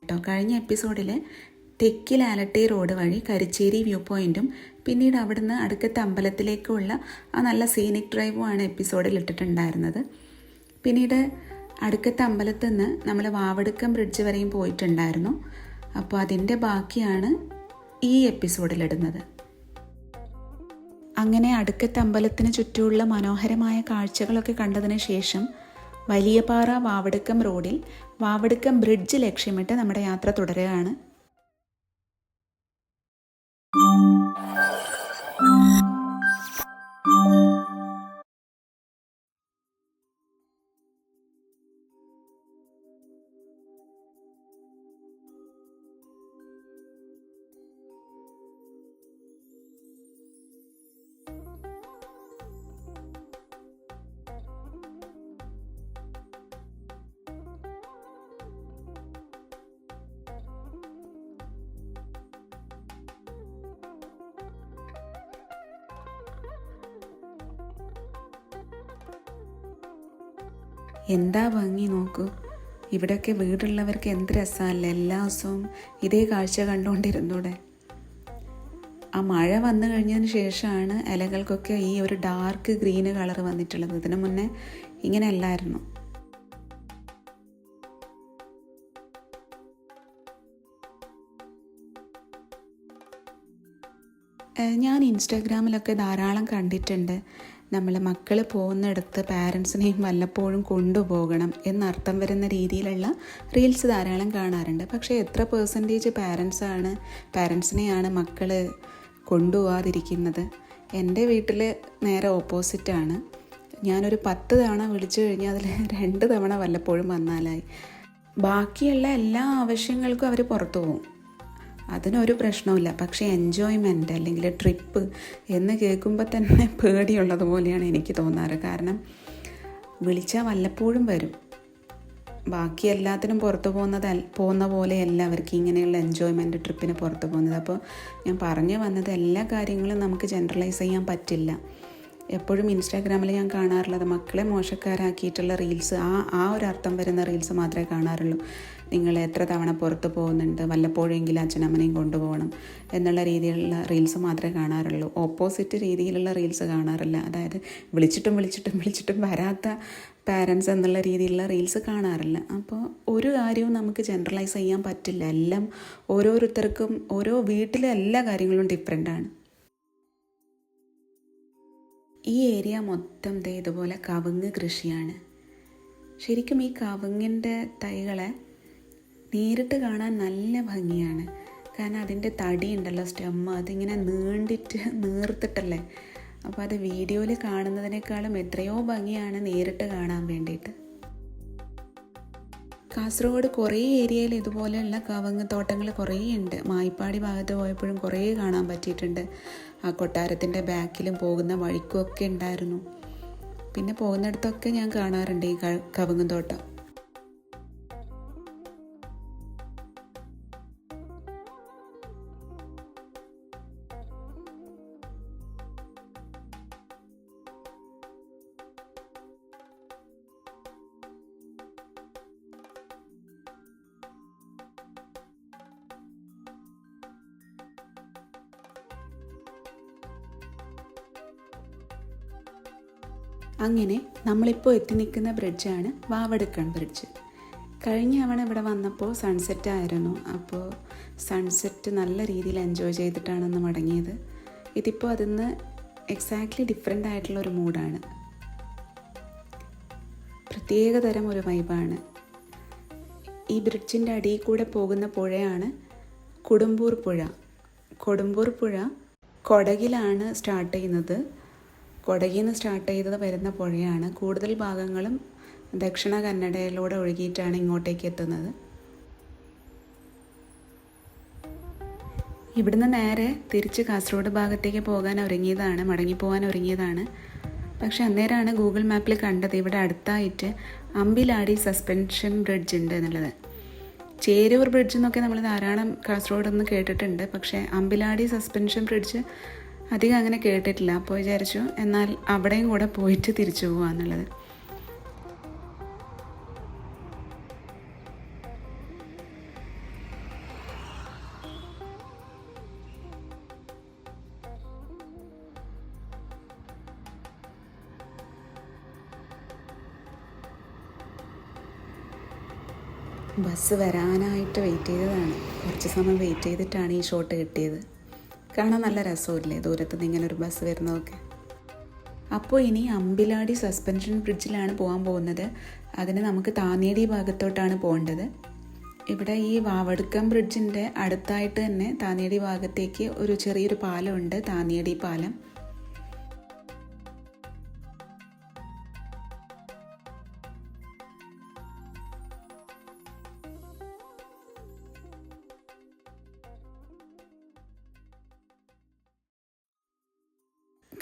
കേട്ടോ. കഴിഞ്ഞ എപ്പിസോഡിൽ തെക്കിൽ ആലട്ടി റോഡ് വഴി കരിച്ചേരി വ്യൂ പോയിൻറ്റും പിന്നീട് അവിടുന്ന് അടുക്കത്തെ അമ്പലത്തിലേക്കുള്ള ആ നല്ല സീനിക് ഡ്രൈവുമാണ് എപ്പിസോഡിൽ ഇട്ടിട്ടുണ്ടായിരുന്നത്. പിന്നീട് അടുക്കത്തെ അമ്പലത്തിൽ നിന്ന് നമ്മൾ വാവടുക്കം ബ്രിഡ്ജ് വരെയും പോയിട്ടുണ്ടായിരുന്നു. അപ്പോൾ അതിൻ്റെ ബാക്കിയാണ് ഈ എപ്പിസോഡിലിടുന്നത്. അങ്ങനെ അടുക്കത്തെ അമ്പലത്തിന് ചുറ്റുമുള്ള മനോഹരമായ കാഴ്ചകളൊക്കെ കണ്ടതിന് ശേഷം വലിയപാറ വാവടുക്കം റോഡിൽ വാവടുക്കം ബ്രിഡ്ജ് ലക്ഷ്യമിട്ട് നമ്മുടെ യാത്ര തുടരുകയാണ്. എന്താ ഭംഗി നോക്കൂ. ഇവിടെയൊക്കെ വീടുള്ളവർക്ക് എന്ത് രസമല്ലേ, എല്ലാ ദിവസവും ഇതേ കാഴ്ച കണ്ടുകൊണ്ടിരുന്നൂടെ. ആ മഴ വന്നു കഴിഞ്ഞതിന് ശേഷമാണ് ഇലകൾക്കൊക്കെ ഈ ഒരു ഡാർക്ക് ഗ്രീന് കളർ വന്നിട്ടുള്ളത്. ഇതിനു മുന്നേ ഇങ്ങനെ അല്ലായിരുന്നു. ഞാൻ ഇൻസ്റ്റാഗ്രാമിലൊക്കെ ധാരാളം കണ്ടിട്ടുണ്ട്, നമ്മൾ മക്കൾ പോകുന്നിടത്ത് പാരൻസിനെയും വല്ലപ്പോഴും കൊണ്ടുപോകണം എന്നർത്ഥം വരുന്ന രീതിയിലുള്ള റീൽസ് ധാരാളം കാണാറുണ്ട്. പക്ഷേ എത്ര പെർസെൻറ്റേജ് പാരൻസിനെയാണ് മക്കൾ കൊണ്ടുപോകാതിരിക്കുന്നത്? എൻ്റെ വീട്ടിൽ നേരെ ഓപ്പോസിറ്റാണ്. ഞാനൊരു 10 തവണ വിളിച്ചു കഴിഞ്ഞാൽ അതിൽ 2 തവണ വല്ലപ്പോഴും വന്നാലായി. ബാക്കിയുള്ള എല്ലാ ആവശ്യങ്ങൾക്കും അവർ പുറത്തു പോകും, അതിനൊരു പ്രശ്നമില്ല. പക്ഷേ എൻജോയ്മെൻറ്റ് അല്ലെങ്കിൽ ട്രിപ്പ് എന്ന് കേൾക്കുമ്പോൾ തന്നെ പേടിയുള്ളത് പോലെയാണ് എനിക്ക് തോന്നാറ്. കാരണം വിളിച്ചാൽ വല്ലപ്പോഴും വരും, ബാക്കി എല്ലാത്തിനും പുറത്തു പോകുന്ന പോലെ എല്ലാവർക്കും ഇങ്ങനെയുള്ള എൻജോയ്മെൻറ്റ് ട്രിപ്പിന് പുറത്തു പോകുന്നത്. അപ്പോൾ ഞാൻ പറഞ്ഞു വന്നത് എല്ലാ കാര്യങ്ങളും നമുക്ക് ജനറലൈസ് ചെയ്യാൻ പറ്റില്ല. എപ്പോഴും ഇൻസ്റ്റാഗ്രാമിൽ ഞാൻ കാണാറുള്ളത് മക്കളെ മോശക്കാരാക്കിയിട്ടുള്ള റീൽസ്, ആ ഒരു അർത്ഥം വരുന്ന റീൽസ് മാത്രമേ കാണാറുള്ളൂ. നിങ്ങൾ എത്ര തവണ പുറത്ത് പോകുന്നുണ്ട്, വല്ലപ്പോഴെങ്കിലും അച്ഛനമ്മനെയും കൊണ്ടുപോകണം എന്നുള്ള രീതിയിലുള്ള റീൽസ് മാത്രമേ കാണാറുള്ളൂ. ഓപ്പോസിറ്റ് രീതിയിലുള്ള റീൽസ് കാണാറില്ല. അതായത് വിളിച്ചിട്ടും വരാത്ത പാരൻസ് എന്നുള്ള രീതിയിലുള്ള റീൽസ് കാണാറില്ല. അപ്പോൾ ഒരു കാര്യവും നമുക്ക് ജനറലൈസ് ചെയ്യാൻ പറ്റില്ല. എല്ലാം ഓരോരുത്തർക്കും ഓരോ വീട്ടിലെ എല്ലാ കാര്യങ്ങളും ഡിഫറെൻ്റാണ്. ഈ ഏരിയ മൊത്തം ഇതുപോലെ കവുങ്ങ് കൃഷിയാണ്. ശരിക്കും ഈ കവുങ്ങിൻ്റെ തൈകളെ നേരിട്ട് കാണാൻ നല്ല ഭംഗിയാണ്. കാരണം അതിൻ്റെ തടി ഉണ്ടല്ലോ, സ്റ്റെമ്മ്, അതിങ്ങനെ നീർത്തിട്ടല്ലേ. അപ്പോൾ അത് വീഡിയോയിൽ കാണുന്നതിനേക്കാളും എത്രയോ ഭംഗിയാണ് നേരിട്ട് കാണാൻ വേണ്ടിയിട്ട്. കാസർഗോഡ് കുറേ ഏരിയയിൽ ഇതുപോലെയുള്ള കവുങ്ങ് തോട്ടങ്ങൾ കുറേ ഉണ്ട്. മായിപ്പാടി ഭാഗത്ത് പോയപ്പോഴും കുറേ കാണാൻ പറ്റിയിട്ടുണ്ട്. ആ കൊട്ടാരത്തിൻ്റെ ബാക്കിലും പോകുന്ന വഴിക്കുമൊക്കെ ഉണ്ടായിരുന്നു. പിന്നെ പോകുന്നിടത്തൊക്കെ ഞാൻ കാണാറുണ്ട് ഈ കവുങ്ങ് തോട്ടം. അങ്ങനെ നമ്മളിപ്പോൾ എത്തി നിൽക്കുന്ന ബ്രിഡ്ജാണ് വാവടുക്കം ബ്രിഡ്ജ്. കഴിഞ്ഞ തവണ ഇവിടെ വന്നപ്പോൾ സൺസെറ്റ് ആയിരുന്നു. അപ്പോൾ സൺസെറ്റ് നല്ല രീതിയിൽ എൻജോയ് ചെയ്തിട്ടാണ് മടങ്ങിയത്. ഇതിപ്പോൾ അതിന്ന് എക്സാക്ട്ലി ഡിഫറെൻ്റ് ആയിട്ടുള്ളൊരു മൂഡാണ്, പ്രത്യേകതരം ഒരു വൈബാണ്. ഈ ബ്രിഡ്ജിൻ്റെ അടിയിൽ കൂടെ പോകുന്ന പുഴയാണ് കൊടുമ്പൂർ പുഴ. കൊടുമ്പൂർ പുഴ കൊടകിലാണ് സ്റ്റാർട്ട് ചെയ്യുന്നത്. കൊടകിൽ നിന്ന് സ്റ്റാർട്ട് ചെയ്തത് വരുന്ന പുഴയാണ്. കൂടുതൽ ഭാഗങ്ങളും ദക്ഷിണ കന്നഡയിലൂടെ ഒഴുകിയിട്ടാണ് ഇങ്ങോട്ടേക്ക് എത്തുന്നത്. ഇവിടുന്ന് നേരെ തിരിച്ച് കാസർഗോഡ് ഭാഗത്തേക്ക് മടങ്ങിപ്പോകാൻ ഒരുങ്ങിയതാണ്. പക്ഷെ അന്നേരമാണ് ഗൂഗിൾ മാപ്പിൽ കണ്ടത് ഇവിടെ അടുത്തായിട്ട് അമ്പിലാടി സസ്പെൻഷൻ ബ്രിഡ്ജ് ഉണ്ട് എന്നുള്ളത്. ചേരൂർ ബ്രിഡ്ജ് എന്നൊക്കെ നമ്മൾ ധാരാളം കാസർഗോഡ് നിന്ന് കേട്ടിട്ടുണ്ട്. പക്ഷേ അമ്പിലാടി സസ്പെൻഷൻ ബ്രിഡ്ജ് അധികം അങ്ങനെ കേട്ടിട്ടില്ല. അപ്പോൾ വിചാരിച്ചു എന്നാൽ അവിടെയും കൂടെ പോയിട്ട് തിരിച്ചു പോകാമെന്നുള്ളത്. ബസ് വരാനായിട്ട് വെയിറ്റ് ചെയ്തതാണ്. കുറച്ച് സമയം വെയിറ്റ് ചെയ്തിട്ടാണ് ഈ ഷോട്ട് കിട്ടിയത്. കാണാൻ നല്ല രസമില്ലേ ദൂരത്തുനിന്ന് ഇങ്ങനെ ഒരു ബസ് വരുന്നതൊക്കെ. അപ്പോൾ ഇനി അമ്പിലാടി സസ്പെൻഷൻ ബ്രിഡ്ജിലാണ് പോകാൻ പോകുന്നത്. അതിന് നമുക്ക് താന്നിയടി ഭാഗത്തോട്ടാണ് പോകേണ്ടത്. ഇവിടെ ഈ വാവടുക്കം ബ്രിഡ്ജിൻ്റെ അടുത്തായിട്ട് തന്നെ താന്നിയടി ഭാഗത്തേക്ക് ഒരു ചെറിയൊരു പാലമുണ്ട്, താന്നിയടി പാലം.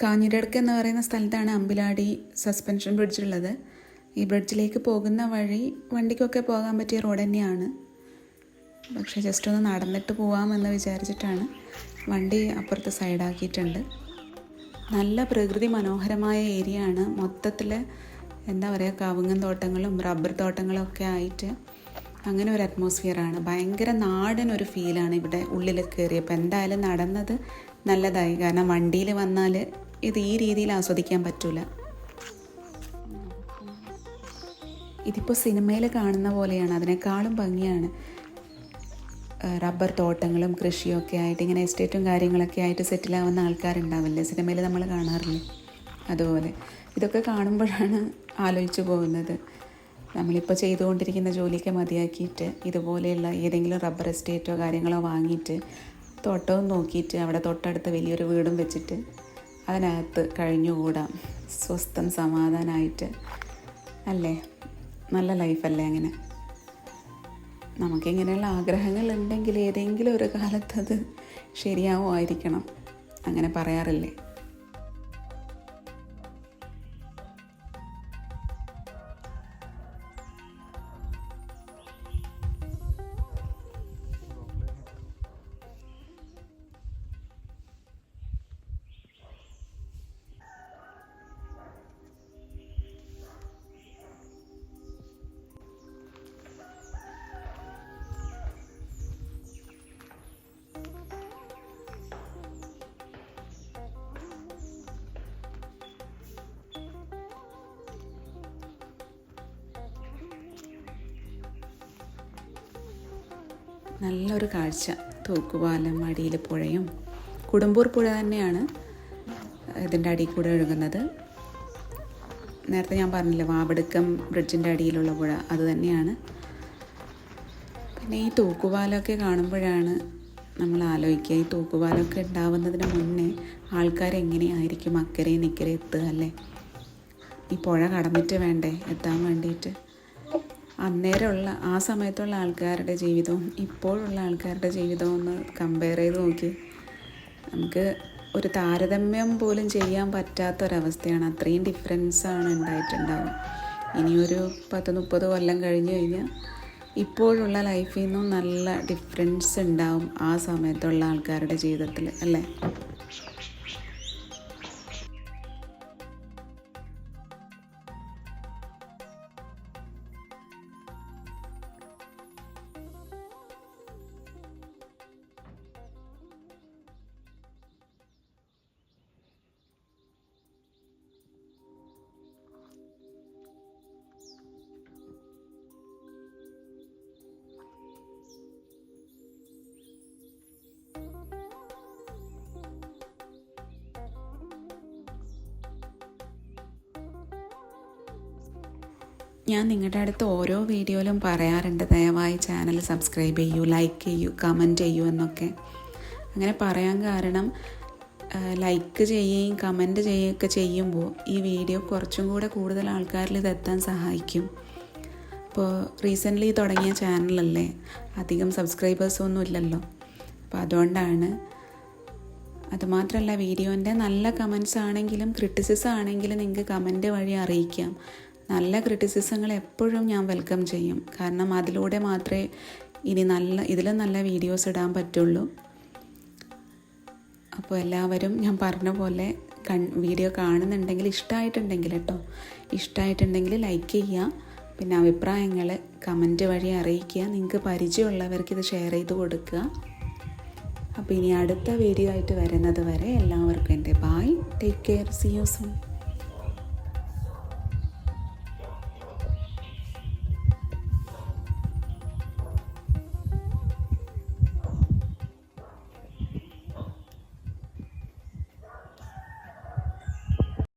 കാഞ്ഞിരടുക്ക് എന്ന് പറയുന്ന സ്ഥലത്താണ് അമ്പിലാടി സസ്പെൻഷൻ ബ്രിഡ്ജുള്ളത്. ഈ ബ്രിഡ്ജിലേക്ക് പോകുന്ന വഴി വണ്ടിക്കൊക്കെ പോകാൻ പറ്റിയ റോഡ് തന്നെയാണ്. പക്ഷേ ജസ്റ്റ് ഒന്ന് നടന്നിട്ട് പോകാമെന്ന് വിചാരിച്ചിട്ടാണ് വണ്ടി അപ്പുറത്ത് സൈഡാക്കിയിട്ടുണ്ട്. നല്ല പ്രകൃതി മനോഹരമായ ഏരിയ ആണ്. മൊത്തത്തിൽ എന്താ പറയുക, കവുങ്ങൻ തോട്ടങ്ങളും റബ്ബർ തോട്ടങ്ങളും ഒക്കെ ആയിട്ട് അങ്ങനെ ഒരു അറ്റ്മോസ്ഫിയറാണ്. ഭയങ്കര നാടൻ ഒരു ഫീലാണ് ഇവിടെ ഉള്ളിൽ കയറിയപ്പോൾ. എന്തായാലും നടന്നത് നല്ലതായി, കാരണം വണ്ടിയിൽ വന്നാൽ ഇത് ഈ രീതിയിൽ ആസ്വദിക്കാൻ പറ്റില്ല. ഇതിപ്പോൾ സിനിമയിൽ കാണുന്ന പോലെയാണ്, അതിനേക്കാളും ഭംഗിയാണ്. റബ്ബർ തോട്ടങ്ങളും കൃഷിയൊക്കെ ആയിട്ട് ഇങ്ങനെ എസ്റ്റേറ്റും കാര്യങ്ങളൊക്കെ ആയിട്ട് സെറ്റിലാവുന്ന ആൾക്കാരുണ്ടാവില്ലേ, സിനിമയിൽ നമ്മൾ കാണാറില്ലേ, അതുപോലെ. ഇതൊക്കെ കാണുമ്പോഴാണ് ആലോചിച്ച് പോകുന്നത്, നമ്മളിപ്പോൾ ചെയ്തുകൊണ്ടിരിക്കുന്ന ജോലിയൊക്കെ മതിയാക്കിയിട്ട് ഇതുപോലെയുള്ള ഏതെങ്കിലും റബ്ബർ എസ്റ്റേറ്റോ കാര്യങ്ങളോ വാങ്ങിയിട്ട് തോട്ടവും നോക്കിയിട്ട് അവിടെ തൊട്ടടുത്ത് വലിയൊരു വീടും വെച്ചിട്ട് അതിനകത്ത് കഴിഞ്ഞുകൂടാം സ്വസ്ഥം സമാധാനമായിട്ട് അല്ലേ. നല്ല ലൈഫല്ലേ അങ്ങനെ. നമുക്കിങ്ങനെയുള്ള ആഗ്രഹങ്ങൾ ഉണ്ടെങ്കിൽ ഏതെങ്കിലും ഒരു കാലത്ത് അത് ശരിയാവുമായിരിക്കണം, അങ്ങനെ പറയാറില്ലേ. നല്ലൊരു കാഴ്ച. തൂക്കുപാലം, അടിയിൽ പുഴയും, കുടുംബൂർ പുഴ തന്നെയാണ് ഇതിൻ്റെ അടിയിൽ കൂടെ ഒഴുകുന്നത്. നേരത്തെ ഞാൻ പറഞ്ഞില്ലേ വാവടുക്കം ബ്രിഡ്ജിൻ്റെ അടിയിലുള്ള പുഴ, അത് തന്നെയാണ്. പിന്നെ ഈ തൂക്കുപാലമൊക്കെ കാണുമ്പോഴാണ് നമ്മൾ ആലോചിക്കുക, ഈ തൂക്കുപാലമൊക്കെ ഉണ്ടാവുന്നതിന് മുന്നേ ആൾക്കാരെങ്ങനെയായിരിക്കും അക്കരെ നിക്കരെ എത്തുക അല്ലേ. ഈ പുഴ കടന്നിട്ട് വേണ്ടേ എത്താൻ വേണ്ടിയിട്ട്. അന്നേരമുള്ള ആ സമയത്തുള്ള ആൾക്കാരുടെ ജീവിതവും ഇപ്പോഴുള്ള ആൾക്കാരുടെ ജീവിതവും ഒന്ന് കമ്പയർ ചെയ്ത് നോക്കി, നമുക്ക് ഒരു താരതമ്യം പോലും ചെയ്യാൻ പറ്റാത്തൊരവസ്ഥയാണ്. അത്രയും ഡിഫറൻസാണ് ഉണ്ടായിട്ടുണ്ടാവുക. ഇനിയൊരു 10-30 കൊല്ലം കഴിഞ്ഞ് കഴിഞ്ഞാൽ ഇപ്പോഴുള്ള ലൈഫിൽ നിന്നും നല്ല ഡിഫറൻസ് ഉണ്ടാവും ആ സമയത്തുള്ള ആൾക്കാരുടെ ജീവിതത്തിൽ അല്ലേ. ഞാൻ നിങ്ങളുടെ അടുത്ത് ഓരോ വീഡിയോയിലും പറയാറുണ്ട്, ദയവായി ചാനൽ സബ്സ്ക്രൈബ് ചെയ്യൂ, ലൈക്ക് ചെയ്യൂ, കമൻറ്റ് ചെയ്യൂ എന്നൊക്കെ. അങ്ങനെ പറയാൻ കാരണം ലൈക്ക് ചെയ്യുകയും കമൻറ്റ് ചെയ്യുകയൊക്കെ ചെയ്യുമ്പോൾ ഈ വീഡിയോ കുറച്ചും കൂടെ കൂടുതൽ ആൾക്കാരിൽ ഇതെത്താൻ സഹായിക്കും. ഇപ്പോൾ റീസെൻ്റ്ലി തുടങ്ങിയ ചാനലല്ലേ, അധികം സബ്സ്ക്രൈബേഴ്സൊന്നും ഇല്ലല്ലോ. അപ്പോൾ അതുകൊണ്ടാണ്. അതുമാത്രമല്ല, വീഡിയോൻ്റെ നല്ല കമൻസ് ആണെങ്കിലും ക്രിറ്റിസിസം ആണെങ്കിലും നിങ്ങൾക്ക് കമൻറ്റ് വഴി അറിയിക്കാം. നല്ല ക്രിറ്റിസിസങ്ങൾ എപ്പോഴും ഞാൻ വെൽക്കം ചെയ്യും, കാരണം അതിലൂടെ മാത്രമേ ഇനി ഇതിലും നല്ല വീഡിയോസ് ഇടാൻ പറ്റുള്ളൂ. അപ്പോൾ എല്ലാവരും ഞാൻ പറഞ്ഞ പോലെ വീഡിയോ കാണുന്നുണ്ടെങ്കിൽ ഇഷ്ടമായിട്ടുണ്ടെങ്കിൽ ലൈക്ക് ചെയ്യുക, പിന്നെ അഭിപ്രായങ്ങൾ കമൻറ്റ് വഴി അറിയിക്കുക. നിങ്ങൾക്ക് പരിചയമുള്ളവർക്ക് ഇത് ഷെയർ ചെയ്ത് കൊടുക്കുക. അപ്പോൾ ഇനി അടുത്ത വീഡിയോ ആയിട്ട് വരുന്നത് വരെ എല്ലാവർക്കും എൻ്റെ bye, take care, see you soon.